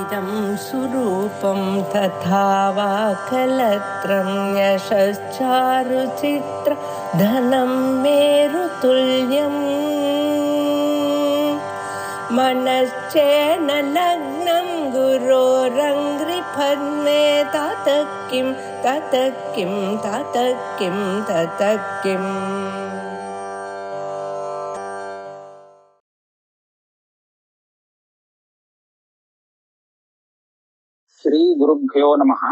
इदं सुरूपं तथा वा कलत्रं यशश्चारुचित्र धनं मेरुतुल्यम् मनश्चेन लग्नं गुरोरङ्घ्रिपद्मे ततः किं ततः किं ततः किं ततः किम् श्री गुरुभ्यो नमः।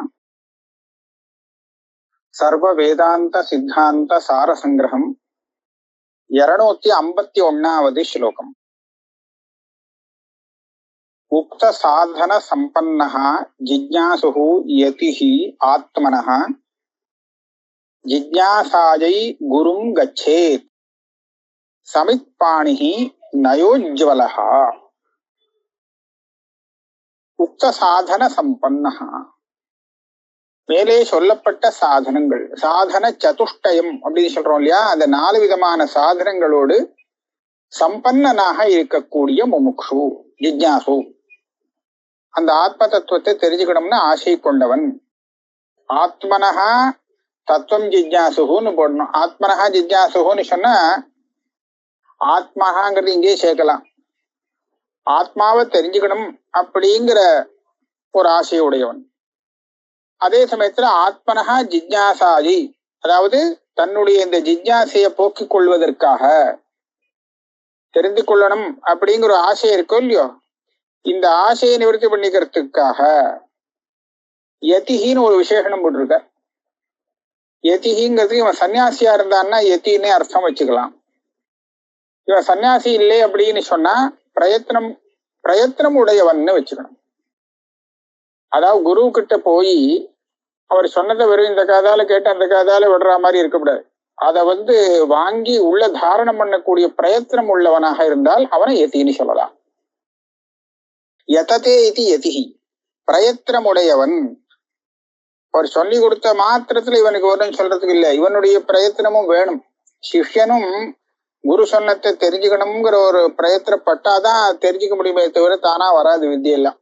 सर्व वेदांत सिद्धांत सार संग्रहम 251வது श्लोकम। उक्त साधन संपन्नः जिज्ञासुः यतिः आत्मनः जिज्ञासायै गुरुं गच्छेत् समित्पाणिः नयोज्ज्वलः। உக்த சாதன சம்பன்னஹ, மேலே சொல்லப்பட்ட சாதனங்கள், சாதன சதுஷ்டயம் அப்படின்னு சொல்றோம் இல்லையா, அந்த 4 விதமான சாதனங்களோடு சம்பன்னனாக இருக்கக்கூடிய முமுக்ஷு ஜிஜ்ஞாசு, அந்த ஆத்ம தத்துவத்தை தெரிஞ்சுக்கணும்னு ஆசை கொண்டவன். ஆத்மனஹா தத்துவம் ஜிஜ்ஞாசுன்னு போடணும். ஆத்மனஹா ஜிஜ்ஞாசுன்னு சொன்னா ஆத்மஹாங்கிறது இங்கேயே சேர்க்கலாம். ஆத்மாவை தெரிஞ்சுக்கணும் அப்படிங்கிற ஒரு ஆசையுடையவன். அதே சமயத்துல ஆத்மனஹா ஜிஜ்ஞாசாயி, அதாவது தன்னுடைய இந்த ஜிஜ்ஞாசையை போக்கிக் கொள்வதற்காக, தெரிந்து கொள்ளணும் அப்படிங்கிற ஒரு ஆசை இருக்கோ இல்லையோ, இந்த ஆசையை நிவர்த்தி பண்ணிக்கிறதுக்காக யதிஹின்னு ஒரு விசேஷனம் போட்டிருக்க. யதிஹிங்கிறது இவன் சன்னியாசியா இருந்தான்னா யத்தின்னே அர்த்தம் வச்சுக்கலாம். இவன் சன்னியாசி இல்லை அப்படின்னு சொன்னா பிரயத்னம் உடையவன்னு வச்சுக்கணும். அதாவது குரு கிட்ட போய் அவர் சொன்னதை வெறும் இந்த காதால கேட்டு அந்த காதால விடுற மாதிரி இருக்கக்கூடாது. அதை வாங்கி உள்ள தாரணம் பண்ணக்கூடிய பிரயத்னம் உள்ளவனாக இருந்தால் அவனை யதின்னு சொல்லலாம். யததே இது யதிஹி, பிரயத்னம் உடையவன். அவர் சொல்லி கொடுத்த மாத்திரத்துல இவனுக்கு வரும்னு சொல்றதுக்கு இல்லை, இவனுடைய பிரயத்னமும் வேணும். சிஷ்யனும் குரு சொன்னத்தை தெரிஞ்சுக்கணுங்கிற ஒரு பிரயத்தனப்பட்டாதான் தெரிஞ்சுக்க முடியுமே தவிர தானா வராது வித்தியெல்லாம்.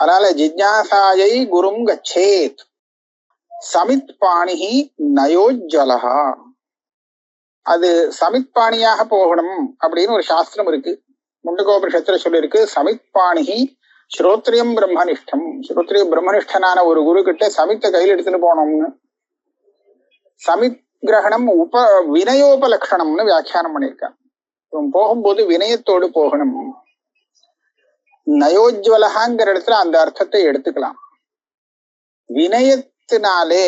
அதனால ஜிஜ்ஞாசாயை குரும் கச்சேத் சமித் பாணிஹி நயோஜ்வலஹா, அது சமித் பாணியாக போகணும் அப்படின்னு ஒரு சாஸ்திரம் இருக்கு. முண்டகோபனிஷத்துல சொல்லியிருக்கு, சமித் பாணிஹி ஸ்ரோத்ரியம் பிரம்மனிஷ்டம். ஸ்ரோத்ரிய பிரம்மனிஷ்டனான ஒரு குரு கிட்ட சமித்தை கையில் எடுத்துட்டு போனோம்னு. சமித் கிரகணம் வினயோபலட்சணம்னு வியாக்கியானம் பண்ணியிருக்கான். போகும்போது வினயத்தோடு போகணும். நயோஜ்வலகாங்கிற இடத்துல அந்த அர்த்தத்தை எடுத்துக்கலாம். வினயத்தினாலே,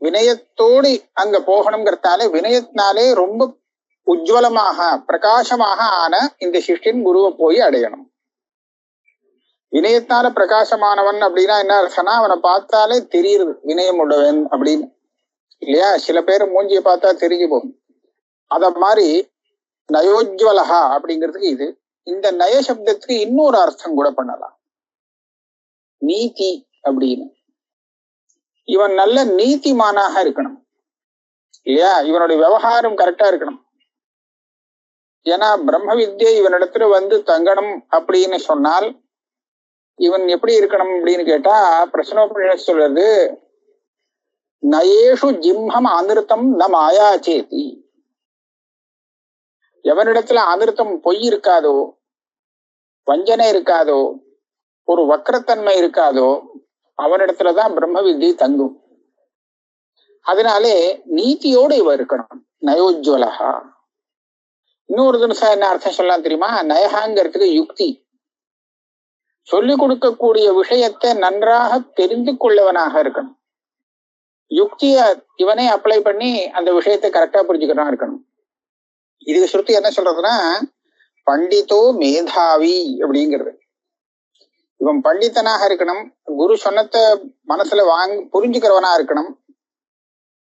வினயத்தோடு அங்க போகணுங்கிறதுனாலே, வினயத்தினாலே ரொம்ப உஜ்வலமாக பிரகாசமாக ஆன இந்த சிஷ்யன் குருவை போய் அடையணும். வினயத்தால பிரகாசமானவன் அப்படின்னா என்ன அர்த்தம்னா, அவனை பார்த்தாலே தெரியுது வினயம் உடையவன் அப்படின்னு இல்லையா. சில பேர் மூஞ்சியை பார்த்தா தெரிஞ்சு போகும். அத மாதிரி நயோஜ்வலஹா அப்படிங்கிறதுக்கு இது. இந்த நய சப்தத்துக்கு இன்னொரு அர்த்தம் கூட பண்ணலாம், நீதி அப்படின்னு. இவன் நல்ல நீதிமானாக இருக்கணும் இல்லையா, இவனுடைய விவகாரம் கரெக்டா இருக்கணும். ஏன்னா பிரம்ம வித்யை இவனிடத்துல தங்கணும் அப்படின்னு சொன்னால் இவன் எப்படி இருக்கணும் அப்படின்னு கேட்டா, பிரச்சனோபனிஷத் சொல்றது, நயேஷு ஜிம்ஹம் அனிருத்தம் ந மாயாச்சேதி. எவனிடத்துல அனிருத்தம் பொய் இருக்காதோ, வஞ்சனை இருக்காதோ, ஒரு வக்கரத்தன்மை இருக்காதோ, அவனிடத்துலதான் பிரம்ம வித்யை தங்கும். அதனாலே நீதியோடு இவ இருக்கணும். நயோஜ்வலஹா. இன்னொரு தினசா என்ன அர்த்தம் சொல்லலாம் தெரியுமா? நயஹாங்கிறதுக்கு யுக்தி. சொல்லிக் கொடுக்கக்கூடிய விஷயத்தை நன்றாக தெரிந்து கொள்ளவனாக இருக்கணும். யுக்திய இவனே அப்ளை பண்ணி அந்த விஷயத்தை கரெக்டா புரிஞ்சுக்கிறதா இருக்கணும். இதுக்கு ஸ்ருதி என்ன சொல்றதுன்னா, பண்டிதோ மேதாவி அப்படிங்கிறது. இவன் பண்டிதனாக இருக்கணும், குரு சொன்னத்தை மனசுல புரிஞ்சுக்கிறவனா இருக்கணும்.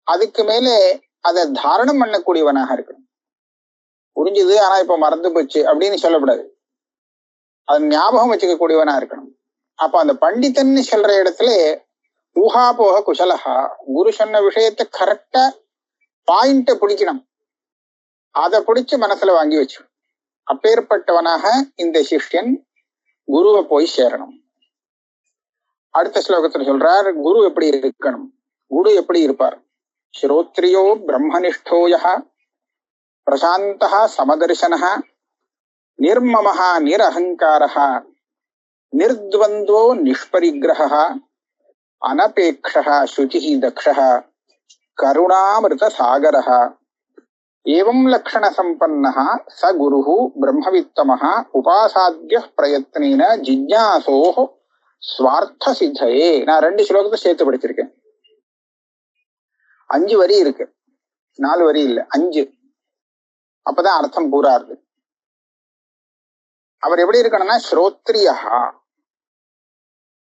அதுக்கு மேலே அதை தாரணம் பண்ணக்கூடியவனாக இருக்கணும். புரிஞ்சுது ஆனா இப்ப மறந்து போச்சு அப்படின்னு சொல்லக்கூடாது, அது ஞாபகம் வச்சுக்க கூடியவனா இருக்கணும். அப்ப அந்த பண்டிதன்னு சொல்ற இடத்துல ஊஹா போக குஷலஹா, குரு சொன்ன விஷயத்தை கரெக்டா பாயிண்ட பிடிக்கணும். அதை பிடிச்சு மனசுல வாங்கி வச்சு அப்பேற்பட்டவனாக இந்த சிஷ்யன் குருவை போய் சேரணும். அடுத்த ஸ்லோகத்துல சொல்றார் குரு எப்படி இருக்கணும், குரு எப்படி இருப்பார். ஸ்ரோத்ரியோ பிரம்மனிஷ்டோய பிரசாந்தः சமதர்சனः நிர்மமः நிரஹங்காரः நிர்த்வந்தோ நிஷ்பரிக்ரஹः அனபேக்ஷः சுச்சிः தக்ஷः கருணாமிருத சாகரः ஏவம் லக்ஷண சம்பன்னः ச குருः பிரம்மவித்தமः உபாசாத்யः பிரயத்னேன ஜிஜ்ஞாசோः ஸ்வார்த்த சித்தையே. நான் 2 ஸ்லோகத்தை சேர்த்து படிச்சிருக்கேன். 5 வரி இருக்கு, 4 வரி இல்ல, 5. அப்பதான் அர்த்தம் கூறாரு. அவர் எப்படி இருக்கணும்னா ஸ்ரோத்ரியா,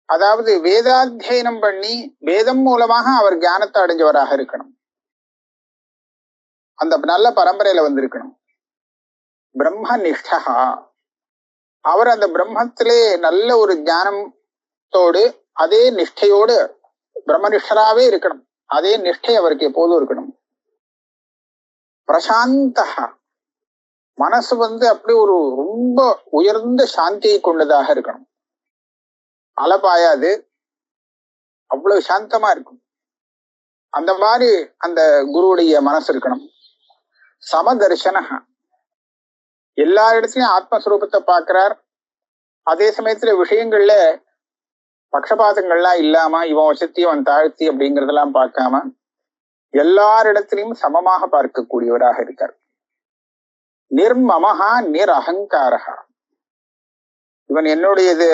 அதாவது வேதாத்தியனம் பண்ணி வேதம் மூலமாக அவர் ஞானத்தை அடைஞ்சவராக இருக்கணும். அந்த நல்ல பரம்பரையில வந்திருக்கணும். பிரம்ம நிஷ்டா, அவர் அந்த பிரம்மத்திலே நல்ல ஒரு ஞானத்தோடு அதே நிஷ்டையோடு பிரம்மனிஷ்டராகவே இருக்கணும். அதே நிஷ்டை அவருக்கு எப்போதும் இருக்கணும். பிரசாந்த, மனசு அப்படி ஒரு ரொம்ப உயர்ந்த சாந்தியை கொண்டதாக இருக்கணும். அலபாயாது, அவ்வளவு சாந்தமா இருக்கும். அந்த மாதிரி அந்த குருவுடைய மனசு இருக்கணும். சமதர்சன, எல்லா இடத்துலயும் ஆத்மஸ்வரூபத்தை பார்க்கிறார். அதே சமயத்துல விஷயங்கள்ல பக்ஷபாதங்கள்லாம் இல்லாம இவன் வசத்தி அவன் தாழ்த்தி அப்படிங்கறதெல்லாம் பார்க்காம எல்லாரிடத்திலையும் சமமாக பார்க்கக்கூடியவராக இருக்கார். நிர்மமஹா நிரஹங்காரஹா, இவன் என்னுடையது,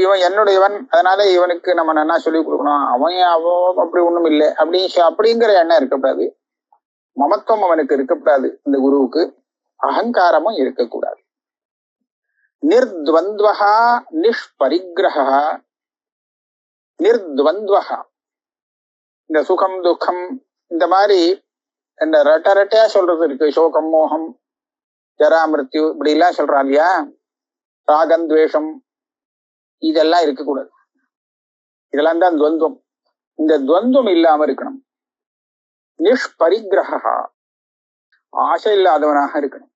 இவன் என்னுடையவன், அதனால இவனுக்கு நம்ம என்ன சொல்லி கொடுக்கணும், அவன் அப்படி ஒண்ணும் இல்லை அப்படிங்கிற எண்ணம் இருக்கக்கூடாது. மமத்துவம் அவனுக்கு இருக்கக்கூடாது. இந்த குருவுக்கு அகங்காரமும் இருக்கக்கூடாது. நிர்த்வந்த்வஹா நிஷ்பரிக்ரஹா, நிர்த்வந்த்வஹா, இந்த சுகம் துக்கம் இந்த மாதிரி இந்த ரெட்டையா சொல்றது இருக்கு. சோகம் மோகம் ஜரா மிருத்யு இப்படி எல்லாம் சொல்றான் இல்லையா, ராகம் துவேஷம் இதெல்லாம் இருக்கக்கூடாது. இதெல்லாம் தான் துவந்துவம். இந்த துவந்துவம் இல்லாம இருக்கணும். நிஷ்பரிக்ரஹா, ஆசை இல்லாதவனாக இருக்கணும்.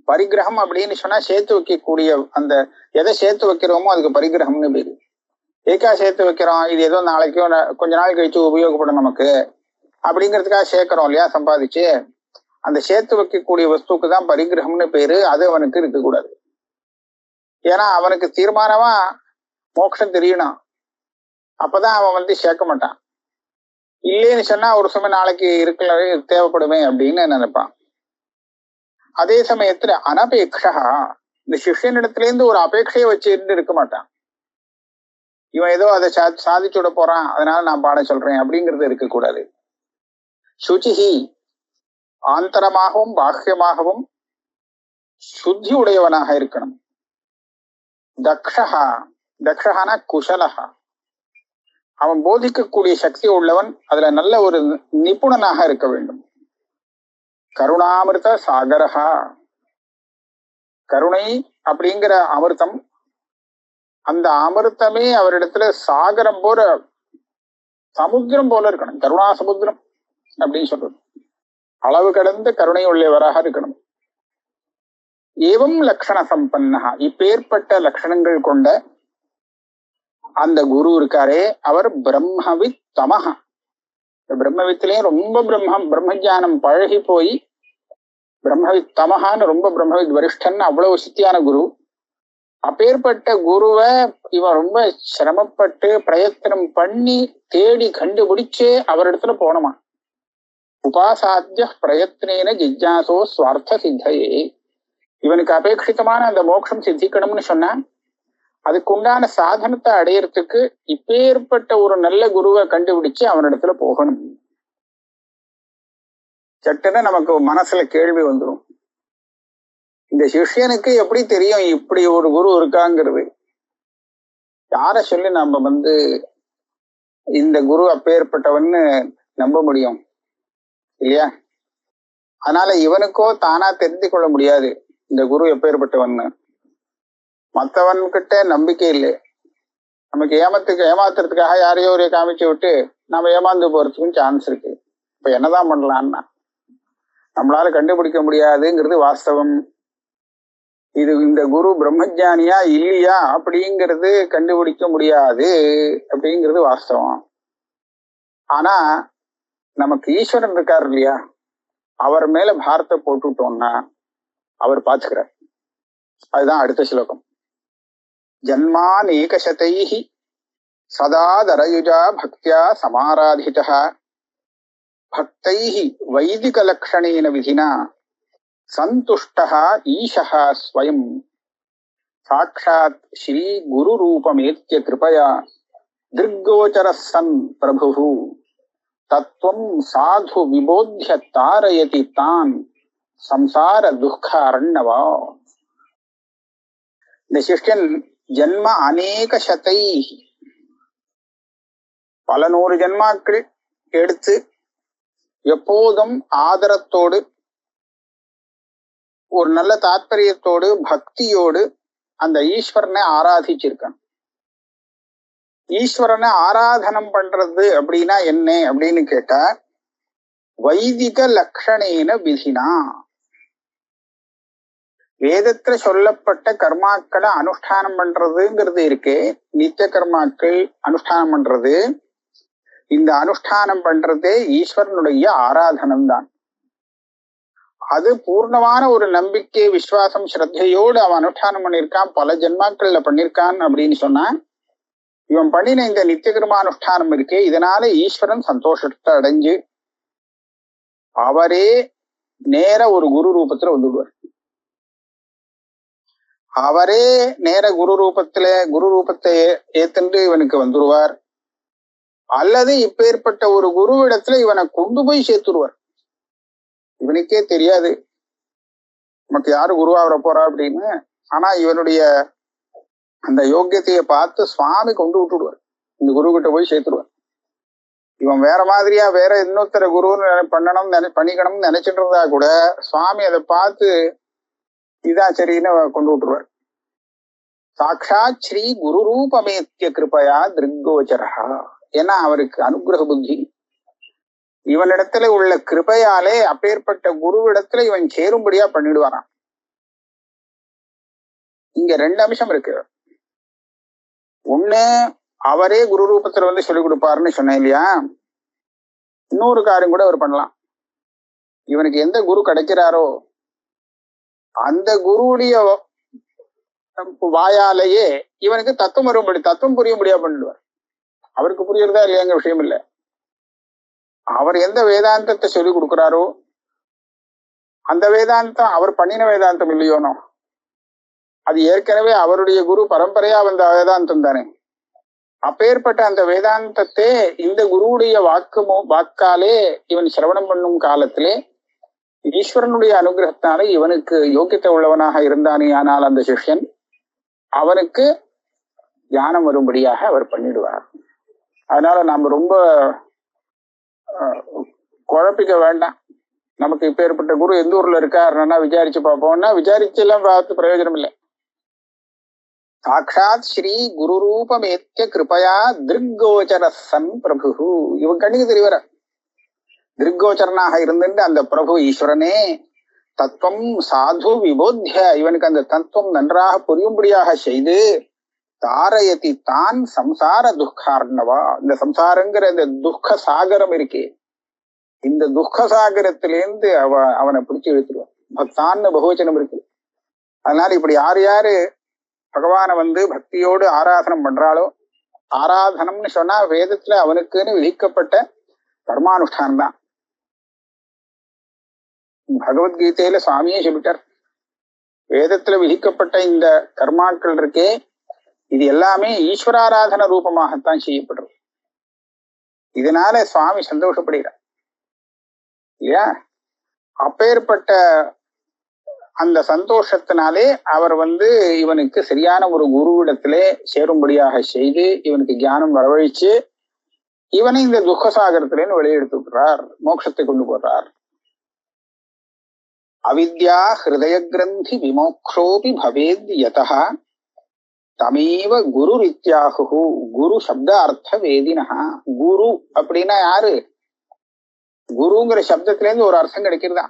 பரிகிரகம் அப்படின்னு சொன்னா சேர்த்து வைக்கக்கூடிய, அந்த எதை சேர்த்து வைக்கிறோமோ அதுக்கு பரிகிரகம்னு பேரு. ஏக்கா சேர்த்து வைக்கிறோம், இது ஏதோ நாளைக்கோ கொஞ்ச நாள் கழிச்சு உபயோகப்படும் நமக்கு அப்படிங்கிறதுக்காக சேர்க்கிறோம் இல்லையா, சம்பாதிச்சு. அந்த சேர்த்து வைக்கக்கூடிய வஸ்துக்கு தான் பரிகிரகம்னு பேரு. அது அவனுக்கு இருக்கக்கூடாது. ஏன்னா அவனுக்கு தீர்மானமா மோட்சம் தெரியணும். அப்பதான் அவன் சேர்க்க மாட்டான். இல்லைன்னு சொன்னா ஒரு சமயம் நாளைக்கு இருக்கல தேவைப்படுமே அப்படின்னு நினைப்பான். அதே சமயத்துல அனபேக்ஷா, இந்த சிஷ்யனிடத்துல இருந்து ஒரு அபேட்சையை வச்சுட்டு இருக்க மாட்டான். இவன் ஏதோ அதை சாதிச்சுட போறான் அதனால நான் பாட சொல்றேன் அப்படிங்கிறது இருக்கக்கூடாது. சுச்சிஹி, ஆந்தரமாகவும் பாஹ்யமாகவும் சுத்தி உடையவனாக இருக்கணும். தக்ஷஹா, தக்ஷஹானா குஷலஹா, அவன் போதிக்கக்கூடிய சக்தி உள்ளவன், அதுல நல்ல ஒரு நிபுணனாக இருக்க வேண்டும். கருணாமிருத சாகரஹா, கருணை அப்படிங்கிற அமிர்தம், அந்த அமிர்தமே அவரிடத்துல சாகரம் போல சமுத்திரம் போல இருக்கணும். கருணா சமுத்திரம் அப்படின்னு சொல்றது. அளவு கடந்த கருணை உள்ளவராக இருக்கணும். ஏவம் லக்ஷண சம்பன்னஹா, இப்பேற்பட்ட லட்சணங்கள் கொண்ட அந்த குரு இருக்காரே அவர் பிரம்மவித் தமஹா. பிரம்மவித்திலேயும் ரொம்ப பிரம்மஜானம் பழகி போய் பிரம்மவித் தமஹான்னு ரொம்ப பிரம்மவித் வரிஷ்டன் அவ்வளவு சித்தியான குரு. அப்பேற்பட்ட குருவை இவன் ரொம்ப சிரமப்பட்டு பிரயத்தனம் பண்ணி தேடி கண்டுபிடிச்சே அவரிடத்துல போனமா. உபாசாத்திய பிரயத்னேன ஜிஜ்ஞாசோ ஸ்வார்த்த சித்தையே, இவனுக்கு அபேட்சிதமான அந்த மோட்சம் சித்திக்கணும்னு சொன்னா அதுக்கு உண்டான சாதனத்தை அடையறதுக்கு இப்பேற்பட்ட ஒரு நல்ல குருவை கண்டுபிடிச்சு அவனிடத்துல போகணும். சட்டுன்னு நமக்கு மனசுல கேள்வி வந்துடும், இந்த சிஷ்யனுக்கு எப்படி தெரியும் இப்படி ஒரு குரு இருக்காங்கிறது? யார சொல்லி நம்ம இந்த குரு அப்பேற்பட்டவன்னு நம்ப முடியும் இல்லையா? அதனால இவனுக்கோ தானா தெரிந்து கொள்ள முடியாது இந்த குரு எப்பேற்பட்டவன்னு. மற்றவன் கிட்ட நம்பிக்கை இல்லை. நமக்கு ஏமாத்துறதுக்காக யாரையோ ஒரு காமிச்சு விட்டு நம்ம ஏமாந்து போறதுக்கும் சான்ஸ் இருக்கு. இப்ப என்னதான் பண்ணலான்னா நம்மளால கண்டுபிடிக்க முடியாதுங்கிறது வாஸ்தவம். இது இந்த குரு பிரம்மஜானியா இல்லையா அப்படிங்கிறது கண்டுபிடிக்க முடியாது அப்படிங்கிறது வாஸ்தவம். ஆனா நமக்கு ஈஸ்வரன் இருக்காரு இல்லையா, அவர் மேல பாரத்தை போட்டுட்டோம்னா அவர் பாத்துக்கிறார். அதுதான் அடுத்த ஸ்லோகம். ஜன்மாநேகசதைஹி சதாதரயுஜா பக்தியா சமாராதிதः பக்தைஹி வைதிகலக்ஷணேன விதினா சந்துஷ்டः ஈஷः ஸ்வயம் சாக்ஷாத் ஸ்ரீ குருரூபமேத்ய கிருபயா திருக்கோச்சரः சன் பிரபுः தத்துவம் சாது விபோத்ய தாரயதி தான் சம்சார துக்க அரண்யவா. இந்த சிஷ்யன் ஜன்ம அநேக சதை, பல நூறு ஜன்மாக்கள் எடுத்து எப்போதும் ஆதரத்தோடு ஒரு நல்ல தாத்பரியத்தோடு பக்தியோடு அந்த ஈஸ்வரனை ஆராதிச்சிருக்கான். ஈஸ்வரனை ஆராதனம் பண்றது அப்படின்னா என்ன அப்படின்னு கேட்டா, வைதிக லக்ஷணேன விதினா, வேதத்துல சொல்லப்பட்ட கர்மாக்களை அனுஷ்டானம் பண்றதுங்கிறது இருக்கு. நித்திய கர்மாக்கள் அனுஷ்டானம் பண்றது, இந்த அனுஷ்டானம் பண்றதே ஈஸ்வரனுடைய ஆராதனம் தான். அது பூர்ணமான ஒரு நம்பிக்கை, விசுவாசம், ஸ்ரத்தையோடு அவன் அனுஷ்டானம் பண்ணியிருக்கான், பல ஜென்மாக்கள்ல பண்ணியிருக்கான் அப்படின்னு சொன்னா, இவன் பண்ணின இந்த நித்திய கர்மானுஷ்டானம் இருக்கே, இதனால ஈஸ்வரன் சந்தோஷத்தை அடைஞ்சு அவரே நேர ஒரு குரு ரூபத்துல வந்துடுவார். அவரே நேர குரு ரூபத்தை ஏத்துண்டு இவனுக்கு வந்துடுவார். அல்லது இப்பேற்பட்ட ஒரு குருவிடத்துல இவனை கொண்டு போய் சேர்த்துடுவார். இவனுக்கே தெரியாது நமக்கு யாரு குருவா வர போறா அப்படின்னு. ஆனா இவனுடைய அந்த யோக்கியத்தைய பார்த்து சுவாமி கொண்டு விட்டுடுவார், இந்த குரு கிட்ட போய் சேர்த்துடுவார். இவன் வேற மாதிரியா வேற இன்னொருத்தர குருன்னு பண்ணிக்கணும்னு நினைச்சிட்டு இருந்தா கூட சுவாமி அதை பார்த்து இதான் சரின்னு கொண்டு விட்டுருவார். சாட்சாத் ஸ்ரீ குரு ரூபமேத்ய கிருபயா திருக்கோச்சரா. ஏன்னா அவருக்கு அனுகிரக புத்தி, இவனிடத்துல உள்ள கிருபையாலே அப்பேற்பட்ட குருவிடத்துல இவன் சேரும்படியா பண்ணிடுவாரான். இங்க ரெண்டு அம்சம் இருக்கு. ஒண்ணு, அவரே குரு ரூபத்துல வந்து சொல்லிக் கொடுப்பாருன்னு சொன்னேன் இல்லையா. இன்னொரு காரியம் கூட அவர் பண்ணலாம். இவனுக்கு எந்த குரு கிடைக்கிறாரோ அந்த குருவுடைய வாயாலேயே இவனுக்கு தத்துவம் புரியும்படியா பண்ணிடுவார். அவருக்கு புரியுறதா இல்லையாங்க விஷயம் இல்லை. அவர் எந்த வேதாந்தத்தை சொல்லி கொடுக்குறாரோ அந்த வேதாந்தம் அவர் பண்ணின வேதாந்தம் இல்லையோனோ, அது ஏற்கனவே அவருடைய குரு பரம்பரையா வந்த வேதாந்தம் தானே. அப்பேற்பட்ட அந்த வேதாந்தத்தை இந்த குருவுடைய வாக்காலே இவன் சிரவணம் பண்ணும் காலத்திலே ஈஸ்வரனுடைய அனுகிரகத்தாலே இவனுக்கு யோக்கியத்தை உள்ளவனாக இருந்தானே. ஆனால் அந்த சிஷ்யன் அவனுக்கு ஞானம் வரும்படியாக அவர் பண்ணிடுவார். அதனால நாம ரொம்ப குழப்பிக்க வேண்டாம். நமக்கு இப்ப ஏற்பட்ட குரு எந்த ஊர்ல இருக்காருன்னா விசாரிச்சு பார்ப்போம்னா விசாரிச்சு எல்லாம் பார்த்து பிரயோஜனம் இல்லை. சாட்சாத் ஸ்ரீ குரு ரூபமேத்ய கிருபயா திருக்கோச்சர சன் பிரபு. இவன் கண்ணுக்கு தெரியவர திருக்கோச்சரனாக இருந்துட்டு அந்த பிரபு ஈஸ்வரனே தத்துவம் சாது விபோத்ய, இவனுக்கு அந்த தத்துவம் நன்றாக புரியும்படியாக செய்து தாரயதி தான் சம்சார துக்கார்ணவா. இந்த சம்சாரங்கிற இந்த துக்க சாகரம் இருக்கே, இந்த துக்க சாகரத்திலேருந்து அவனை பிடிச்சு இழுத்துருவான். பக்தான்னு பகுவச்சனம் இருக்கு. அதனால இப்படி யாரு பகவானை வந்து பக்தியோடு ஆராதனம் பண்றாளோ, ஆராதனம்னு சொன்னா வேதத்துல அவனுக்குன்னு விதிக்கப்பட்ட கர்மானுஷ்டானம் தான். பகவத்கீதையில சுவாமியே சொல்லிட்டார், வேதத்துல விதிக்கப்பட்ட இந்த கர்மாக்கள் இருக்கே இது எல்லாமே ஈஸ்வராராதன ரூபமாகத்தான் செய்யப்படுறது. இதனால சுவாமி சந்தோஷப்படுகிறார் இல்லையா. அப்பேற்பட்ட அந்த சந்தோஷத்தினாலே அவர் வந்து இவனுக்கு சரியான ஒரு குருவிடத்திலே சேரும்படியாக செய்து இவனுக்கு ஞானம் வரவழைச்சு இவனை இந்த துக்கசாகரத்திலேன்னு வெளியெடுத்துக்கிறார், மோட்சத்தை கொண்டு போறார். அவித்யா ஹிருதய கிரந்தி விமோக்ஷோபி பவேத் யதஹ தமேவ குரு ரித்யாகு. குரு சப்த அர்த்த வேதினஹா. குரு அப்படின்னா யாரு? குருங்கிற சப்தத்திலேருந்து ஒரு அர்த்தம் கிடைக்கிறதா.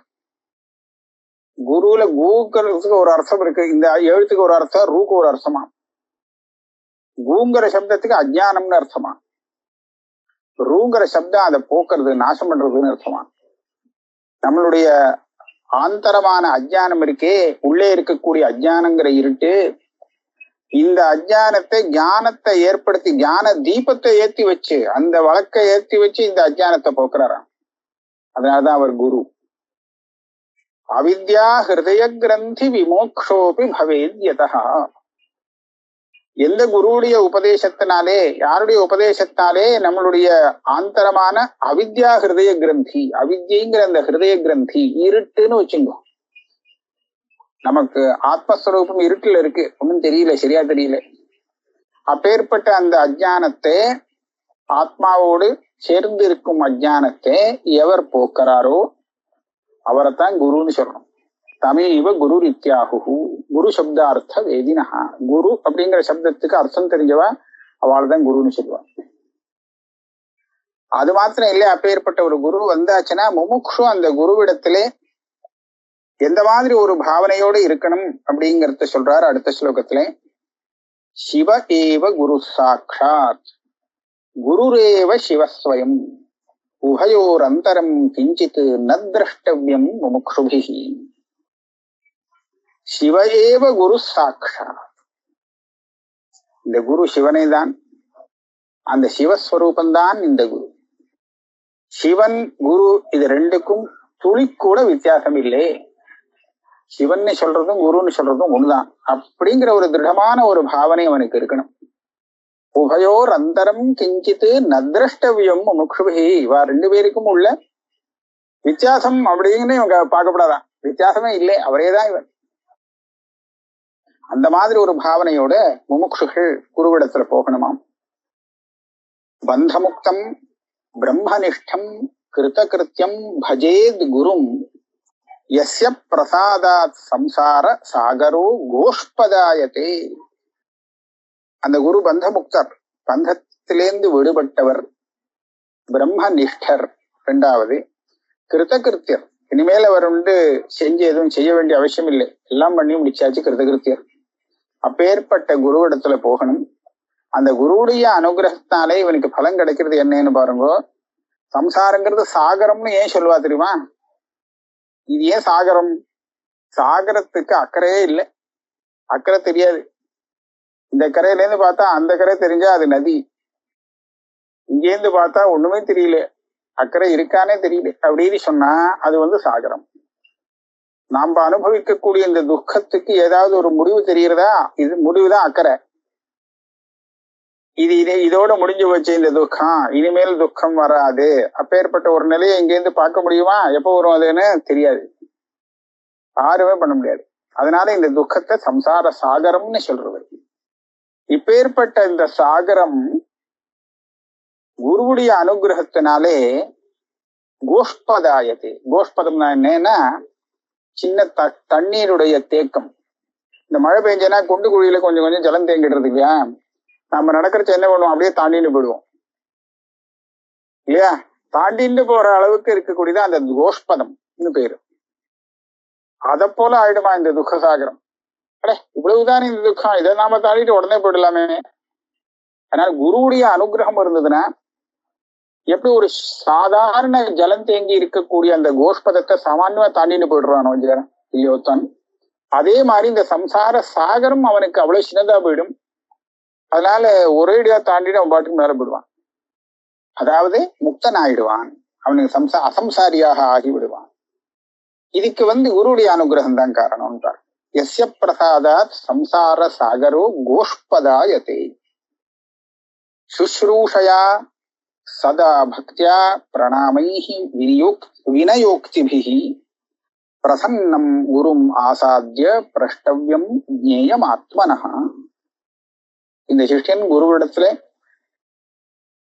குருல கூங்கிறதுக்கு ஒரு அர்த்தம் இருக்கு, இந்த எழுத்துக்கு ஒரு அர்த்தம், ரூக்கு ஒரு அர்த்தமா. கூங்கிற சப்தத்துக்கு அஜ்ஞானம்னு அர்த்தமா, ரூங்கிற சப்தம் அதை போக்குறது நாசம் பண்றதுன்னு அர்த்தமா. நம்மளுடைய ஆந்தரமான அஜ்ஞானம் இருக்கே, உள்ளே இருக்கக்கூடிய அஜ்ஞானங்கிற இருட்டு, இந்த அஜ்ஞானத்தை ஞானத்தை ஏற்படுத்தி ஞான தீபத்தை ஏத்தி வச்சு, அந்த வழக்கை ஏத்தி வச்சு இந்த அஜ்ஞானத்தை போக்குறாராம். அதனாலதான் அவர் குரு. அவித்யா ஹிருதய கிரந்தி விமோக்ஷோபி பவேத்யதா. எந்த குருவுடைய உபதேசத்தினாலே, யாருடைய உபதேசத்தாலே நம்மளுடைய ஆந்தரமான அவித்யா ஹிருதய கிரந்தி, அவித்யங்கிற அந்த ஹிருதய கிரந்தி இருட்டுன்னு வச்சுங்க. நமக்கு ஆத்மஸ்வரூபம் இருட்டுல இருக்கு, ஒன்னும் தெரியல, சரியா தெரியல. அப்பேற்பட்ட அந்த அஜ்ஞானத்தை, ஆத்மாவோடு சேர்ந்து இருக்கும் அஜ்ஞானத்தை எவர் போக்குறாரோ அவரைத்தான் குருன்னு சொல்லணும். தமேவ குரு ரித்யாகு. குரு சப்தார்த்த வேதினஹா. குரு அப்படிங்கிற சப்தத்துக்கு அர்த்தம் தெரிஞ்சவா அவள் தான் குருன்னு சொல்லுவா. அது மாத்திரம் இல்லை, அப்பேற்பட்ட ஒரு குரு வந்தாச்சுன்னா முமுக்ஷு அந்த குருவிடத்திலே எந்த மாதிரி ஒரு பாவனையோடு இருக்கணும் அப்படிங்கறத சொல்றாரு அடுத்த ஸ்லோகத்திலே. சிவ ஏவ குரு சாட்சாத் குருரேவ சிவஸ்வயம் உபயோர் அந்தரம் கிஞ்சித் ந திரஷ்டவ்யம் முமுக்ஷுபிஹி. சிவஏவ குரு சாட்சாத். இந்த குரு சிவனே தான், அந்த சிவஸ்வரூபந்தான் இந்த குரு. சிவன் குரு இது ரெண்டுக்கும் துளி கூட வித்தியாசம் இல்லை. சிவன் சொல்றதும் குருன்னு சொல்றதும் ஒண்ணுதான் அப்படிங்கிற ஒரு திருடமான ஒரு பாவனை அவனுக்கு இருக்கணும். உபயோர் அந்தரம் கிஞ்சித்து நத்ரஷ்டவியம் முமுக்ஷுபிஹி. இவா ரெண்டு பேருக்கும் உள்ள வித்தியாசம் அப்படின்னு இவங்க பார்க்கப்படாதான். வித்தியாசமே இல்லை, அவரேதான் இவன். அந்த மாதிரி ஒரு பாவனையோட முமுக்ஷுகள் குருவிடத்துல போகணுமாம். பந்தமுக்தம் பிரம்மனிஷ்டம் கிருதகிருத்தியம் பஜேத் குரும் யஸ்ய பிரசாதாத் சம்சார சாகரோ கோஷ்பதாயதே. அந்த குரு பந்தமுக்தர், பந்தத்திலேந்து விடுபட்டவர். பிரம்மனிஷ்டர் ரெண்டாவது. கிருதகிருத்தியர், இனிமேல் அவர் செஞ்சு எதுவும் செய்ய வேண்டிய அவசியம் இல்லை, எல்லாம் பண்ணி முடிச்சாச்சு, கிருதகிருத்தியர். அப்பேற்பட்ட குருவிடத்துல போகணும். அந்த குருவுடைய அனுகிரகத்தாலே இவனுக்கு பலன் கிடைக்கிறது என்னன்னு பாருங்க. சம்சாரங்கிறது சாகரம்னு ஏன் சொல்லுவா தெரியுமா? இது ஏன் சாகரம்? சாகரத்துக்கு அக்கறையே இல்லை, அக்கறை தெரியாது. இந்த கரையில இருந்து பார்த்தா அந்த கரை தெரிஞ்சா அது நதி, இங்கேருந்து பார்த்தா ஒண்ணுமே தெரியல, அக்கறை இருக்கானே தெரியல அப்படின்னு சொன்னா அது சாகரம். நாம அனுபவிக்கக்கூடிய இந்த துக்கத்துக்கு ஏதாவது ஒரு முடிவு தெரிகிறதா? இது முடிவுதான் அக்கறை. இதோட முடிஞ்சு வச்சு இந்த துக்கம், இனிமேல் துக்கம் வராது, அப்பேற்பட்ட ஒரு நிலையை இங்கேருந்து பார்க்க முடியுமா? எப்ப வரும் அதுன்னு தெரியாது, யாருமே பண்ண முடியாது. அதனால இந்த துக்கத்தை சம்சார சாகரம்னு சொல்றது. இப்பேற்பட்ட இந்த சாகரம் குருவுடைய அனுகிரகத்தினாலே கோஷ்பதாயத்தை. கோஷ்பதம்னா என்னன்னா சின்ன தண்ணீருடைய தேக்கம். இந்த மழை பெஞ்சனா குண்டு குழியில கொஞ்சம் கொஞ்சம் ஜலம் தேங்கிடுறது இல்லையா? நம்ம நடக்கிறச்ச என்ன பண்ணுவோம், அப்படியே தாண்டின்னு போயிடுவோம் இல்லையா? தாண்டின்னு போற அளவுக்கு இருக்கக்கூடியதான் அந்த கோஷ்பதம் பேரு. அதை போல ஆயிடுமா இந்த துக்கசாகரம்? அடே இவ்வளவுதானே இந்த துக்கம், இதை நாம தாண்டிட்டு உடனே போயிடலாமே. அதனால குருவுடைய அனுகிரகம் இருந்ததுன்னா எப்படி ஒரு சாதாரண ஜலம் தேங்கி இருக்கக்கூடிய அந்த கோஷ்பதத்தை சாமான்யமா தாண்டின்னு போயிடுறானோ இல்லையோத்தான், அதே மாதிரி இந்த சம்சார சாகரம் அவனுக்கு அவ்வளவு சின்னதா போயிடும். அதனால ஒரேடியா தாண்டிட்டு அவன் பாட்டுக்கு மேல போயிடுவான். அதாவது முக்தன் ஆயிடுவான், அவனுக்கு அசம்சாரியாக ஆகிவிடுவான். இதுக்கு குருவுடைய அனுகிரகம் தான் காரணம்ன்றார். யஸ்ய பிரசாதாத் சம்சார சாகரோ கோஷ்பதாயதே சுஷ்ரூஷயா சதா பக்தியா பிரணாமைஹி வினயோக்திபிஹி பிரசன்னம் குரும் ஆசாத்திய பிரஷ்டவ்யம் ஜ்ஞேயம் ஆத்மனஹ. இந்த சிஷ்யன் குருவிடத்துல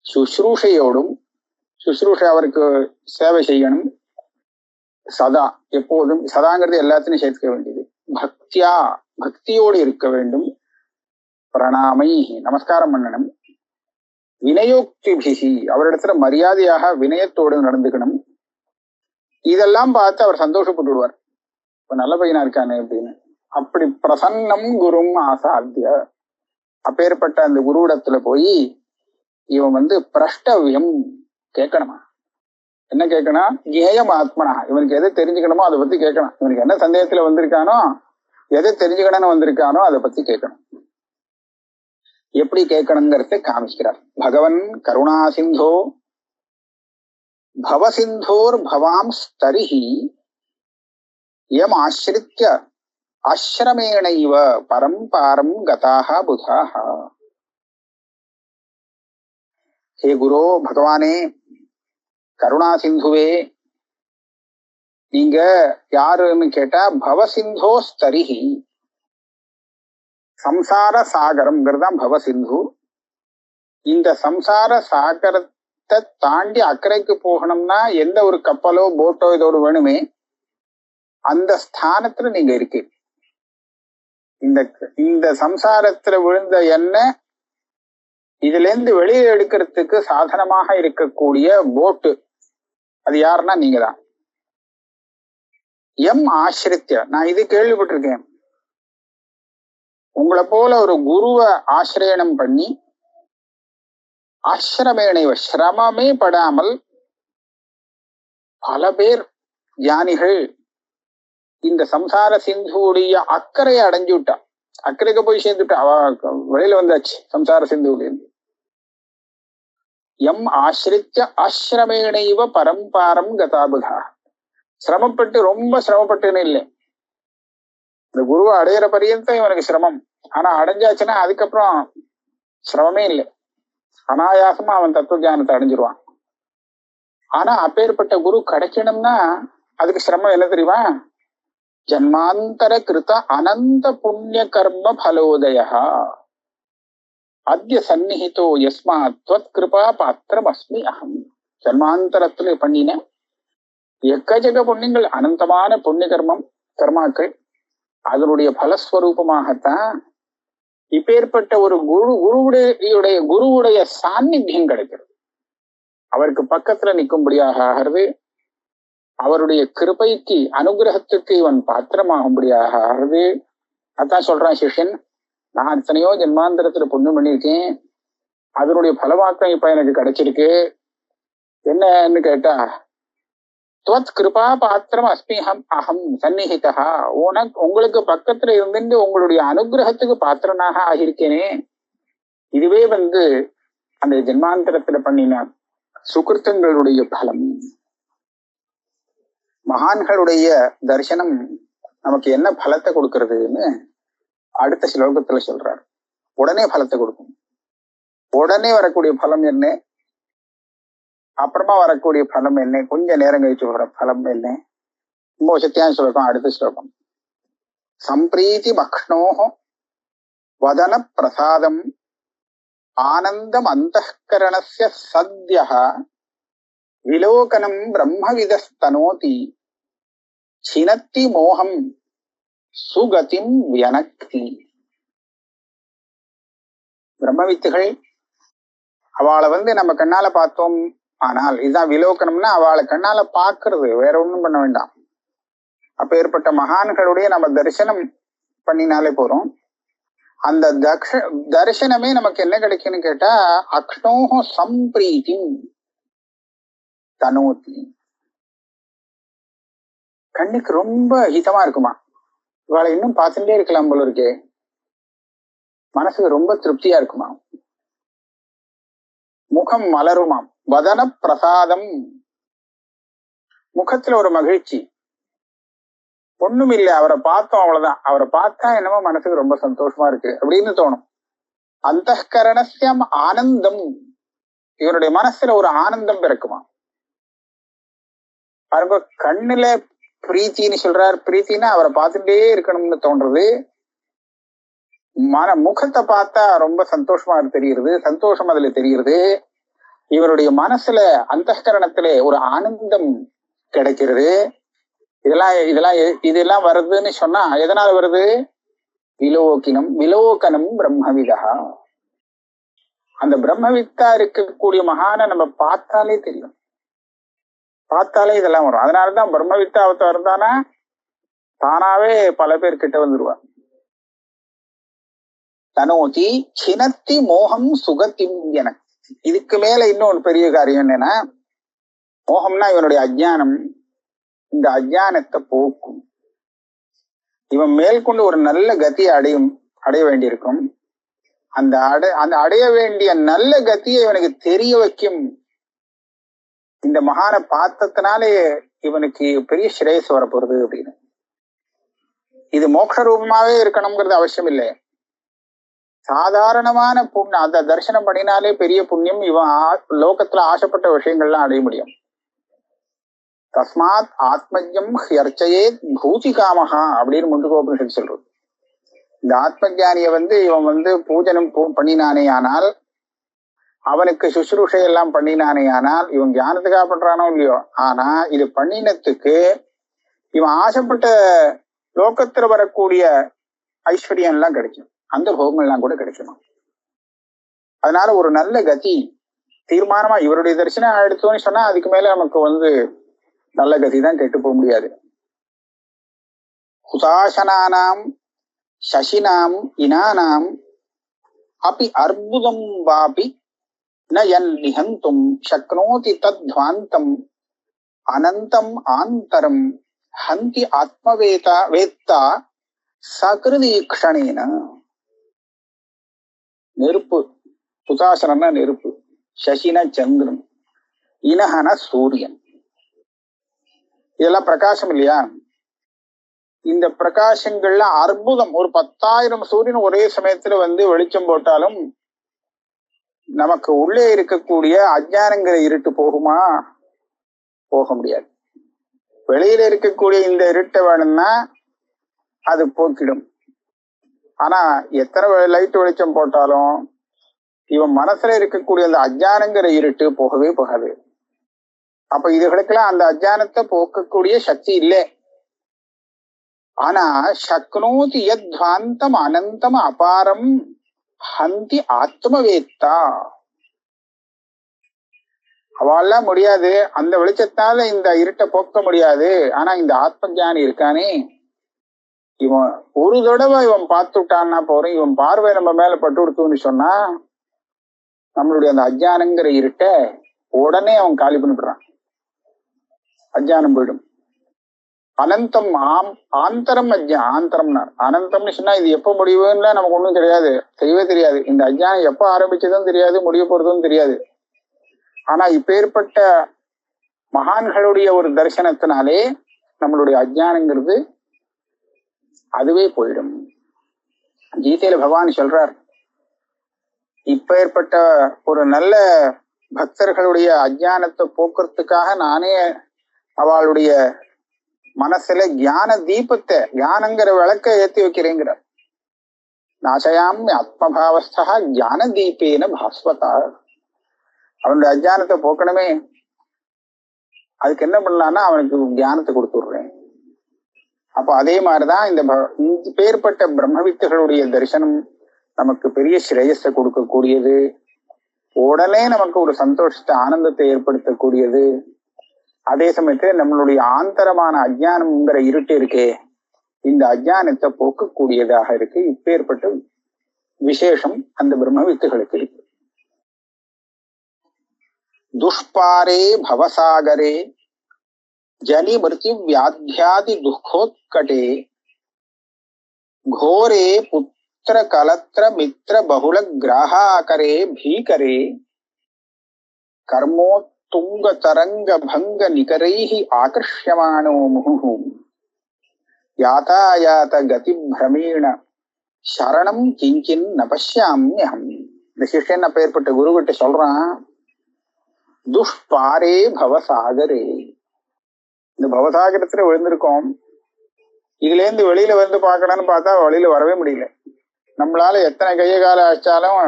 சுஷ்ரூஷையோடும், சுஷ்ரூஷை அவருக்கு சேவை செய்யணும், சதா எப்போதும், சதாங்கிறது எல்லாத்தையும் சேர்க்க வேண்டியது, பக்தியா பக்தியோடு இருக்க வேண்டும், பிரணாமை நமஸ்காரம் பண்ணணும், வினயோக்திபிஹி அவரிடத்துல மரியாதையாக வினயத்தோடு நடந்துக்கணும். இதெல்லாம் பார்த்து அவர் சந்தோஷப்பட்டு விடுவார். இப்ப நல்ல பையனா இருக்கானே அப்படின்னு. அப்படி பிரசன்னம் குரும் ஆசாத்திய, அப்பேற்பட்ட அந்த குருவிடத்துல போய் இவன் பிரஷ்டவியம் கேட்கணுமா? என்ன கேட்கணும்? கேயம் ஆத்மனா, இவனுக்கு எதை தெரிஞ்சுக்கணுமோ அதை பத்தி கேட்கணும். இவனுக்கு என்ன சந்தேகத்துல வந்திருக்கானோ, எதை தெரிஞ்சுக்கணும்னு வந்திருக்கானோ அதை பத்தி கேட்கணும். எப்படி கேட்கணுங்கிறத காமிக்கிறார். பகவன் கருணா சிந்தோ பவசிந்தோர் பவாம் ஸ்தரிஹி யம் ஆசிரித்ய ஆசிரமேணைவ பரம்பாரம் கதாக புதாக. ஹே குரு பகவானே, கருணா சிந்துவே, நீங்க யாருன்னு கேட்டா பவசிந்தோ ஸ்தரிஹி, சம்சார சாகரம்ங்கிறதான் பவசிந்து. இந்த சம்சார சாகரத்தை தாண்டி அக்கறைக்கு போகணும்னா எந்த ஒரு கப்பலோ போட்டோ இதோடு வேணுமே, அந்த ஸ்தானத்துல நீங்க இருக்கு. இந்த சம்சாரத்துல விழுந்த எண்ணெய் இதுல இருந்து வெளியே எடுக்கிறதுக்கு சாதனமாக இருக்கக்கூடிய போட்டு, அது யாருன்னா நீங்க தான். எம் ஆசிரித்ய, நான் இது கேள்விப்பட்டிருக்கேன். உங்களை போல ஒரு குருவை ஆசிரியனம் பண்ணி ஆசிரமேணைவ, சிரமமே படாமல் பல பேர் ஞானிகள் இந்த சம்சார சிந்துடைய அக்கறையை அடைஞ்சு விட்டா, அக்கறைக்கு போய் சேர்ந்துட்டா, அவ வெளியில வந்தாச்சு சம்சார சிந்துடைய. எம் ஆசிரித்ய ஆசிரமேணைவ பரம்பாரம் கதாபுதா, சிரமப்பட்டு, ரொம்ப சிரமப்பட்டுன்னு இல்லை, இந்த குருவை அடையிற பரியந்தம் இவனுக்கு சிரமம். ஆனா அடைஞ்சாச்சுன்னா அதுக்கப்புறம் சிரமமே இல்லை, அனாயாசமா அவன் தத்துவ ஞானத்தை அடைஞ்சிருவான். ஆனா அப்பேற்பட்ட குரு கிடைக்கணும்னா அதுக்கு சிரமம் என்ன தெரியுமா? ஜன்மாந்தர கிருத அனந்த புண்ணிய கர்ம பலோதய அத்ய சந்நிஹிதோ யஸ்மாத் த்வத் கிருபா பாத்திரம் அஸ்மி அகம். ஜன்மாந்தரத்துல பண்ணின எக்கச்சக்க புண்ணியங்கள், அனந்தமான புண்ணிய கர்மாக்கள், அதனுடைய பலஸ்வரூபமாகத்தான் இப்பேற்பட்ட ஒரு குருவுடைய சாநித்தியம் கிடைக்கிறது. அவருக்கு பக்கத்துல நிற்கும்படியாக ஆகிறது, அவருடைய கிருபைக்கு அனுகிரகத்துக்கு இவன் பாத்திரமாகும்படியாக ஆகிறது. அதான் சொல்றான் சிஷ்யன், நான் எத்தனையோ ஜென்மாந்தரத்துல புண்ணியம் பண்ணியிருக்கேன், அதனுடைய பலவாக்கம் இப்ப எனக்கு கிடைச்சிருக்கு. என்னன்னு கேட்டா, துவத் கிருபா பாத்திரம் அஸ்மிஹம் அகம் சந்நிஹிதா, உங்களுக்கு பக்கத்துல இருந்துட்டு உங்களுடைய அனுகிரகத்துக்கு பாத்திரனாக ஆகியிருக்கேனே, இதுவே அந்த ஜென்மாந்தரத்துல பண்ணின சுகிருத்தங்களுடைய பலம். மகான்களுடைய தரிசனம் நமக்கு என்ன பலத்தை கொடுக்கறதுன்னு அடுத்த ஸ்லோகத்துல சொல்றார். உடனே பலத்தை கொடுக்கும். உடனே வரக்கூடிய பலம் என்ன, அப்புறமா வரக்கூடிய பலம் என்ன, கொஞ்ச நேரம் கழிச்சு வர பலம் என்ன, ரொம்ப வசத்தியான ஸ்லோகம். அடுத்த ஸ்லோகம், சம்பிரீதி மக்ஷ்ணோஹ வதன பிரசாதம் ஆனந்தம் அந்தఃகரணஸ்ய சத்யஹ விலோகனம் பிரம்மவிதஸ்தனோதி சினத்தி மோகம் சுகதிம் வியனக்தி. பிரம்மவித்துகள் அவளை நம்ம கண்ணால பார்த்தோம், ஆனால் இதுதான் விலோகனம்னா அவளை கண்ணால பாக்குறது, வேற ஒண்ணும் பண்ண வேண்டாம். அப்ப ஏற்பட்ட மகான்களுடைய நம்ம தரிசனம் பண்ணினாலே போறோம். அந்த தரிசனமே நமக்கு என்ன கிடைக்குன்னு கேட்டா, அக்ஷ்ணோஹ சம்பிரீதி தனோதி, கண்ணுக்கு ரொம்ப ஹிதமா இருக்குமா, இவளை இன்னும் பார்த்துட்டே இருக்கலாம் போல இருக்கே, மனசுக்கு ரொம்ப திருப்தியா இருக்குமா, முகம் மலருமாம், வதன பிரசாதம், முகத்துல ஒரு மகிழ்ச்சி, ஒண்ணும் இல்லை, அவரை பார்த்தோம் அவ்வளவுதான், அவரை பார்த்தா என்னமோ மனசுக்கு ரொம்ப சந்தோஷமா இருக்கு அப்படின்னு தோணும். அந்தఃகரணஸ்யம் ஆனந்தம், இவருடைய மனசுல ஒரு ஆனந்தம் பிறக்குமா. பாருங்க, கண்ணுல பிரீத்தின்னு சொல்றார், பிரீத்தின்னா அவரை பார்த்துட்டே இருக்கணும்னு தோன்றது. முகத்தை பார்த்தா ரொம்ப சந்தோஷமா தெரிகிறது, சந்தோஷம் அதுல தெரிகிறது. இவருடைய மனசுல அந்தःகரணத்திலே ஒரு ஆனந்தம் கிடைக்கிறது. இதெல்லாம் வருதுன்னு சொன்னா எதனால வருது? விலோகனம் பிரம்மவிதா, அந்த பிரம்மவித்தா இருக்கக்கூடிய மகானை நம்ம பார்த்தாலே தெரியும், பார்த்தாலே இதெல்லாம் வரும். அதனாலதான் பிரம்மவித்தா அவதாரம் தானா தானாவே பல பேர் கிட்ட வந்துருவா. தனோதி சினத்தி மோகம் சுகத்தின் என. இதுக்கு மேல இன்னொரு பெரிய காரியம் என்னன்னா, மோகம்னா இவனுடைய அஜ்ஞானம். இந்த அஜ்ஞானத்தை போக்கும். இவன் மேற்கொண்டு ஒரு நல்ல கதியை அடைய வேண்டியிருக்கும். அந்த அடைய வேண்டிய நல்ல கத்தியை இவனுக்கு தெரிய வைக்கும். இந்த மகானை பார்த்ததுனாலே இவனுக்கு பெரிய ஸ்ரேயஸ் வரப்போறது அப்படின்னு. இது மோட்ச ரூபமாவே இருக்கணுங்கிறது அவசியம் இல்லை. சாதாரணமான புண்ணியம், அந்த தரிசனம் பண்ணினாலே பெரிய புண்ணியம். இவன் லோகத்துல ஆசைப்பட்ட விஷயங்கள்லாம் அடைய முடியும். தஸ்மாத் ஆத்மஜம் ஹியர்ச்சையே பூதி காமஹா அப்படின்னு முண்டுகோபனிஷத்து சொல்றது. இந்த ஆத்மஜானிய இவன் பூஜனம் பண்ணினானே ஆனால், அவனுக்கு சுசுரூஷை எல்லாம் பண்ணினானே ஆனால், இவன் ஞானத்துக்காக பண்றானோ இல்லையோ, ஆனா இது பண்ணினத்துக்கு இவன் ஆசைப்பட்ட லோகத்துல வரக்கூடிய ஐஸ்வர்யம் எல்லாம் கிடைக்கும், அந்த போகங்கள்லாம் கூட கிடைக்கணும். அதனால ஒரு நல்ல கதி தீர்மானமா இவருடைய தரிசனம் எடுத்தோன்னு சொன்னா அதுக்கு மேல நமக்கு நல்ல கதி தான் கெட்டு போக முடியாது. ஹுதாசனானாம் சசினாம் இனானாம் அபி அர்புதம் வாபி ந யன் நிஹந்தும் சக்னோதி தத்வாந்தம் அனந்தம் ஆந்தரம் ஹந்தி ஆத்மவேத்தா சகிருதீக்ஷணேன. நெருப்பு, ஹுதாசனா நெருப்பு, சசினா சந்திரன், இனஹன சூரியன். இதெல்லாம் பிரகாசம் இல்லையா? இந்த பிரகாசங்கள்ல அற்புதம். ஒரு 10,000 சூரியன் ஒரே சமயத்துல வெளிச்சம் போட்டாலும் நமக்கு உள்ளே இருக்கக்கூடிய அஜ்ஞானங்கிற இருட்டு போகுமா? போக முடியாது. வெளியில இருக்கக்கூடிய இந்த இருட்டை வேணும்னா அது போக்கிடும். ஆனா எத்தனை லைட் வெளிச்சம் போட்டாலும் இவன் மனசுல இருக்கக்கூடிய அந்த அஜ்ஞானங்கிற இருட்டு போகவே போகாது. அப்ப இதுகளுக்கெல்லாம் அந்த அஜ்ஞானத்தை போக்கக்கூடிய சக்தி இல்லை. ஆனா சக்னோதி யத்வாந்தம் அனந்தம் அபாரம் ஹந்தி ஆத்மவேத்தா. அவெல்லாம் முடியாது, அந்த வெளிச்சத்தால இந்த இருட்டை போக்க முடியாது. ஆனா இந்த ஆத்மஞானி இருக்கானே, இவன் ஒரு தடவை இவன் பார்த்துட்டான்னா போறோம், இவன் பார்வை நம்ம மேல பட்டு கொடுத்துன்னு சொன்னா நம்மளுடைய அந்த அஜ்ஞானங்கிற இருட்டை உடனே அவன் காலி பண்ணிவிடுறான். அஜ்ஞானம் போயிடும். அனந்தம் ஆந்தரம் ஆந்தரம்னா அனந்தம்னு சொன்னா இது எப்ப முடிவுன்னு நமக்கு ஒண்ணும் கிடையாது, தெரியவே தெரியாது. இந்த அஜ்ஞானம் எப்ப ஆரம்பிச்சதும் தெரியாது, முடிய போறதும் தெரியாது. ஆனா இப்பேற்பட்ட மகான்களுடைய ஒரு தரிசனத்தினாலே நம்மளுடைய அஜ்ஞானங்கிறது அதுவே போயிடும். கீதையில பகவான் சொல்றார், இப்பேற்பட்ட ஒரு நல்ல பக்தர்களுடைய அஜ்ஞானத்தை போக்குறதுக்காக நானே அவளுடைய மனசுல ஞான தீபத்தை, ஞானங்கிற விளக்க ஏத்தி வைக்கிறேங்கிற. நாசயாமி ஆத்மபாவஸ்தா ஞான தீபேன பாஸ்வதா. அவனுடைய அஜ்ஞானத்தை போக்கணுமே, அதுக்கு என்ன பண்ணலான்னா அவனுக்கு ஞானத்தை கொடுத்துடுறேன். அப்ப அதே மாதிரிதான் இந்த பேர்பட்ட பிரம்மவித்துகளுடைய தரிசனம் நமக்கு பெரிய ஸ்ரேயஸை கொடுக்கக்கூடியது. உடனே நமக்கு ஒரு சந்தோஷத்தை, ஆனந்தத்தை ஏற்படுத்தக்கூடியது. அதே சமயத்துல நம்மளுடைய ஆந்தரமான அஜ்ஞானம்ங்கிற இருட்டு இருக்கே, இந்த அஜ்ஞானத்தை போக்கக்கூடியதாக இருக்கு. இப்பேற்பட்ட விசேஷம் அந்த பிரம்மவித்துகளுக்கு இருக்கு. துஷ்பாரே பவசாகரே ஜனி மிருத்யு வியாத்யாதி துக்கோத்கடே घोरे पुत्र कलत्र मित्र बहुल ग्राहाकरे भीकरे कर्मोत्तुंग तरंग भंग निकरैः आकर्ष्यमाणो मुहुः यातायात गति भ्रमेण शरणं किंचिन् न पश्याम्यहं. இந்த சிஷ்யன் அப்பேற்பட்ட குரு கிட்ட சொல்றான், துஷ்பாரே பவசாகரே, இந்த பவசாகரத்துல விழுந்திருக்கோம், இதுல இருந்து வெளியில பார்க்கணும்னு பார்த்தா வெளியில வரவே முடியல. நம்மளால எத்தனை கைய கால அழைச்சாலும்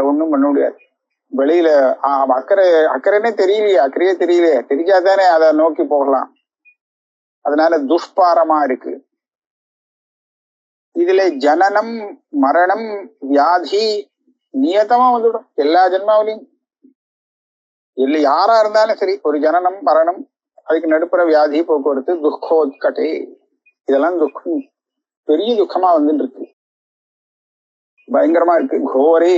ஒண்ணும் பண்ண முடியாது. வெளியில அக்கறைன்னே தெரியலையே, அக்கறையே தெரியலையே, தெரிஞ்சாதானே அதை நோக்கி போகலாம். அதனால துஷ்பாரமா இருக்கு. இதுல ஜனனம் மரணம் வியாதி நியதமா வந்துடும். எல்லா ஜென்மாவிலையும் இல்ல யாரா இருந்தாலும் சரி, ஒரு ஜனனம் மரணம், அதுக்கு நடுப்புற வியாதி போக்குவரத்து, துக்கோத்கட்டே, இதெல்லாம் துக்கம், பெரிய துக்கமா வந்துட்டு இருக்கு, பயங்கரமா இருக்கு. கோரே,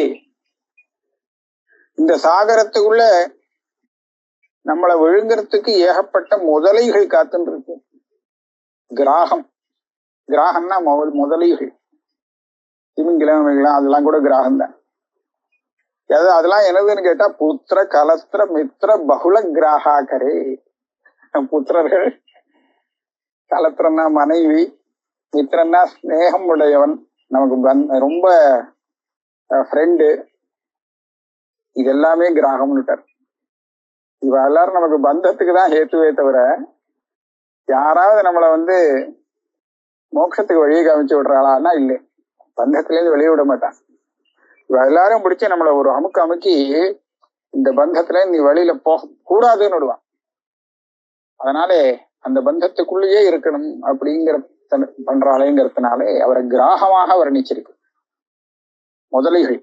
இந்த சாகரத்துக்குள்ள நம்மளை விழுங்கறதுக்கு ஏகப்பட்ட முதலைகள் காத்துட்டு இருக்கு. கிராகம், கிராகம்னா முதலைகள், திமிங்கிலம், அதெல்லாம் கூட கிராகம் தான். அதெல்லாம் என்னதுன்னு கேட்டா, புத்திர கலத்திர மித்திர பகுல கிராகாக்கரே. புத்திரர்கள், கலத்திரன்னா மனைவி, மித்திரன்னா ஸ்நேகம் உடையவன், நமக்கு ரொம்ப ஃப்ரெண்டு, இது எல்லாமே கிராகம்னுட்டார். இவ எல்லாரும் நமக்கு பந்தத்துக்கு தான் ஹேத்துவே தவிர யாராவது நம்மளை மோட்சத்துக்கு வழியை காமிச்சு விடுறாளான்னா இல்லை, பந்தத்திலேருந்து வெளியே விட மாட்டான். இவ எல்லாரும் பிடிச்சி நம்மளை ஒரு அமுக்கி இந்த பந்தத்துல நீ வெளியில போக கூடாதுன்னு விடுவான். அதனாலே அந்த பந்தத்துக்குள்ளேயே இருக்கணும் அப்படிங்கிற பண்றாளேங்கிறதுனாலே அவரை கிராகமாக வர்ணிச்சிருக்கு. முதலைகள்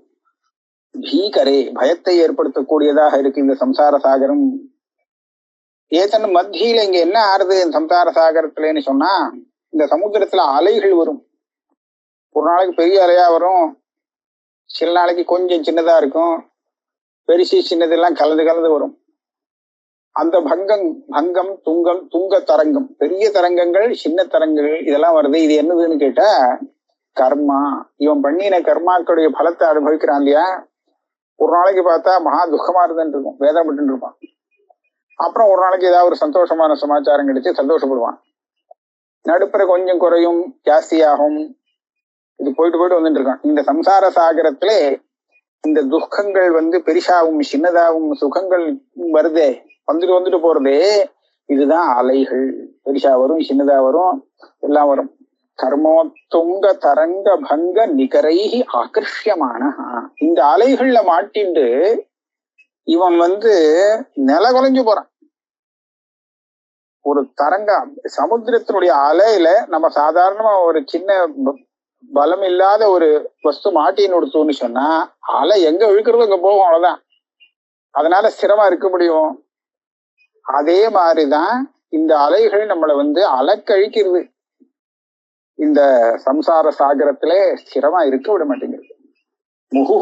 பீகரே, பயத்தை ஏற்படுத்தக்கூடியதாக இருக்கு இந்த சம்சார சாகரம். ஏதன் மத்தியில இங்க என்ன ஆறுது சம்சார சாகரத்துலன்னு சொன்னா, இந்த சமுத்திரத்துல அலைகள் வரும். ஒரு நாளைக்கு பெரிய அலையா வரும், சில நாளைக்கு கொஞ்சம் சின்னதா இருக்கும், பெருசி சின்னதெல்லாம் கலந்து வரும். அந்த பங்கம் துங்க தரங்கம், பெரிய தரங்கங்கள் சின்ன தரங்கங்கள் இதெல்லாம் வருது. இது என்னதுன்னு கேட்டா கர்மா. இவன் பண்ணின கர்மாக்களுடைய பலத்தை அனுபவிக்கிறான் இல்லையா. ஒரு நாளைக்கு பார்த்தா மகா துக்கமா இருந்துட்டு இருக்கும், வேதனைப்பட்டு இருப்பான். அப்புறம் ஒரு நாளைக்கு ஏதாவது ஒரு சந்தோஷமான சமாச்சாரம் கிடைச்சு சந்தோஷப்படுவான். நடுப்புற கொஞ்சம் குறையும், ஜாஸ்தியாகும், இது போயிட்டு வந்துட்டு இருக்கான். இந்த சம்சார சாகரத்துல இந்த துக்கங்கள் பெரிசாவும் சின்னதாகவும் சுகங்கள் வருதே, வந்துட்டு போறதே, இதுதான் அலைகள். பெரிசா வரும், சின்னதா வரும், எல்லாம் வரும். கர்மோத்துங்க தரங்க பங்க நிகரைஹி ஆகர்ஷியமான, இந்த அலைகள்ல மாட்டிண்டு இவன் நில குலைஞ்சு போறான். ஒரு தரங்க சமுத்திரத்தினுடைய அலையில நம்ம சாதாரணமா ஒரு சின்ன பலம் இல்லாத ஒரு வஸ்து மாட்டின்னு கொடுத்தோன்னு சொன்னா அலை எங்க இழுக்கிறது அங்க போகும், அவ்வளவுதான். அதனால ஸ்திரமா இருக்க முடியும். அதே மாதிரிதான் இந்த அலைகள் நம்மளை அலக்கழிக்கிறது. இந்த சம்சார சாகரத்துல ஸ்திரமா இருக்க விட மாட்டேங்கிறது. முகு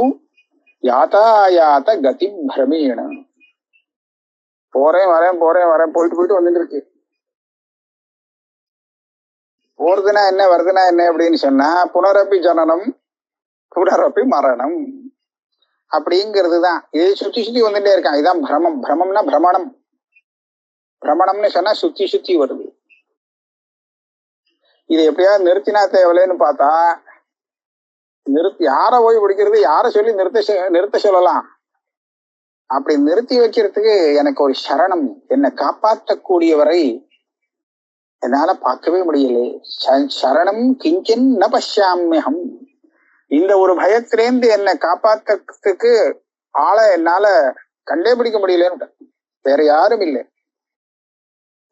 யாத்தாயாத்த கதி பிரமீண, போறேன் வரேன் போயிட்டு வந்துட்டு இருக்கு. போறதுனா என்ன வருதுனா என்ன அப்படின்னு சொன்னா, புனரப்பி ஜனனம் புனரப்பி மரணம் அப்படிங்கிறது தான். இது சுத்தி வந்துட்டே இருக்கான். இதுதான் பிரமம். பிரமம்னா பிரமணம். பிரமணம்னு சொன்னா சுத்தி வருது. இது எப்படியாவது நிறுத்தினா தேவலைன்னு பார்த்தா, யார போய் பிடிக்கிறது, யார சொல்லி நிறுத்த சொல்லலாம். அப்படி நிறுத்தி வைக்கிறதுக்கு எனக்கு ஒரு சரணம், என்னை காப்பாற்றக்கூடியவரை என்னால பார்க்கவே முடியல. சரணம் கிஞ்சன் ந பஷ்யாம்யகம், இந்த ஒரு பயத்திலேந்து என்னை காப்பாற்றத்துக்கு ஆளை என்னால கண்டே பிடிக்க முடியலன்னு. வேற யாரும் இல்லை,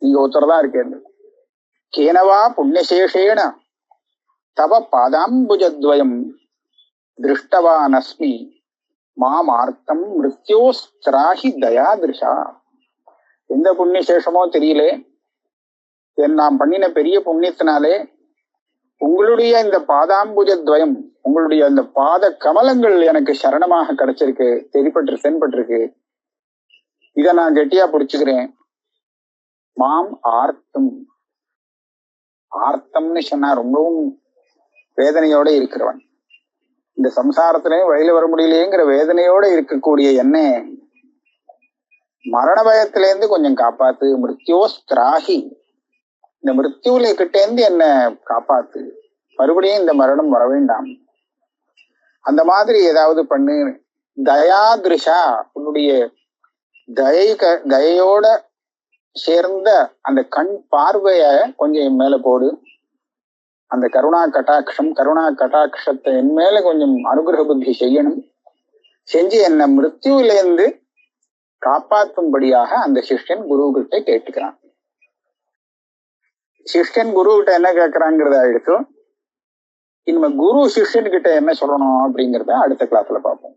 நீங்க ஒருத்தர் தான் இருக்கேன். கேனவா புண்ணியசேஷேன தவ பாதாம்புஜத்வயம் திருஷ்டவானஸ்மி மாமார்த்தம் மிருத்யோஸ்திராஹி தயாதிருஷா. எந்த புண்ணியசேஷமோ தெரியல, நாம் பண்ணின பெரிய புண்ணியத்தினாலே உங்களுடைய இந்த பாதாம்புஜத்வயம், உங்களுடைய இந்த பாத கமலங்கள் எனக்கு சரணமாக கிடைச்சிருக்கு, தென்பட்டிருக்கு. இதை நான் கெட்டியா பிடிச்சுக்கிறேன். மாம் ஆர்த்தம், ஆர்த்தம்னு சொன்னா ரொம்பவும் வேதனையோட இருக்கிறவன், இந்த சம்சாரத்திலையும் வெளியில வர முடியலையேங்கிற வேதனையோட இருக்கக்கூடிய என்ன மரண பயத்திலேருந்து கொஞ்சம் காப்பாத்து. மிருத்யோஸ்திராஹி, இந்த மிருத்யுல கிட்டேந்து என்ன காப்பாத்து, மறுபடியும் இந்த மரணம் வர வேண்டாம். அந்த மாதிரி ஏதாவது பண்ணு. தயாதிருஷா, உன்னுடைய தயையோட சேர்ந்த அந்த கண் பார்வைய கொஞ்சம் மேல போடு. அந்த கருணா கட்டாட்சத்தை என் மேல கொஞ்சம் அனுகிரக புத்தி செய்யணும். செஞ்சு என்ன மிருத்யுவிலேருந்து காப்பாற்றும்படியாக அந்த சிஷ்யன் குரு கிட்ட கேட்டுக்கிறான். சிஷ்யன் குரு கிட்ட என்ன கேட்கிறாங்கிறத எடுத்து இனிமே குரு சிஷ்யன் கிட்ட என்ன சொல்லணும் அப்படிங்கிறத அடுத்த கிளாஸ்ல பார்ப்போம்.